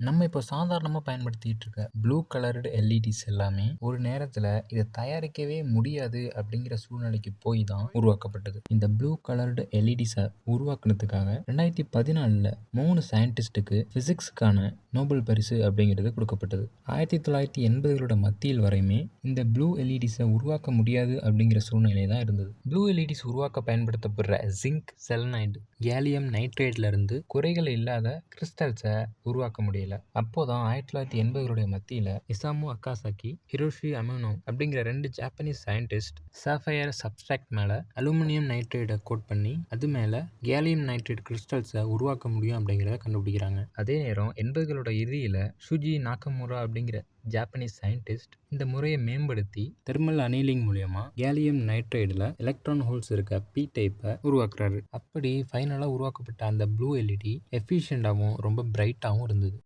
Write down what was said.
நம்ம இப்போ சாதாரணமா பயன்படுத்திட்டு இருக்க ப்ளூ கலர்டு எல்இடிஸ் எல்லாமே ஒரு நேரத்துல இத தயாரிக்கவே முடியாது அப்படிங்கிற சூழ்நிலைக்கு போய் தான் உருவாக்கப்பட்டது. இந்த ப்ளூ கலர்டு எல்இடிஸ உருவாக்குனதுக்காக 2014ல 3 சயின்டிஸ்ட்டுக்கு பிசிக்ஸ்க்கான நோபல் பரிசு அப்படிங்கிறது கொடுக்கப்பட்டது. 1980களோட மத்தியில் வரையுமே இந்த ப்ளூ எல்இடிஸ உருவாக்க முடியாது அப்படிங்கிற சூழ்நிலை தான் இருந்தது. ப்ளூ எல்இடிஸ் உருவாக்க பயன்படுத்தப்படுற ஜிங்க் செலனைடு, கேலியம் நைட்ரேட்ல இருந்து குறைகள் இல்லாத கிறிஸ்டல்ஸை உருவாக்க முடியல. அப்போதான் 1980களுடைய மத்தியில இசாமு அக்காசாக்கி, ஹிரோஷி அமினோ அப்படிங்கிற 2 ஜாப்பனீஸ் சயின்டிஸ்ட் சாஃபயர் சப்ஸ்ட்ராக்ட் மேல அலுமினியம் நைட்ரேட்டை கோட் பண்ணி அது மேல கேலியம் நைட்ரேட் கிறிஸ்டல்ஸை உருவாக்க முடியும் அப்படிங்கிறத கண்டுபிடிக்கிறாங்க. அதே நேரம் 80களோட இறுதியில ஷுஜி நாகமுரா அப்படிங்கிற ஜாப்பனீஸ் சயின்டிஸ்ட் இந்த முறையை மேம்படுத்தி தெர்மல் அனீலிங் மூலியமா கேலியம் நைட்ரைடுல எலக்ட்ரான் ஹோல்ஸ் இருக்க பி டைப்பை உருவாக்குறாரு. அப்படி ஃபைனலா உருவாக்கப்பட்ட அந்த ப்ளூ எல்இடி எஃபிஷியண்டாகவும் ரொம்ப பிரைட்டாகவும் இருந்தது.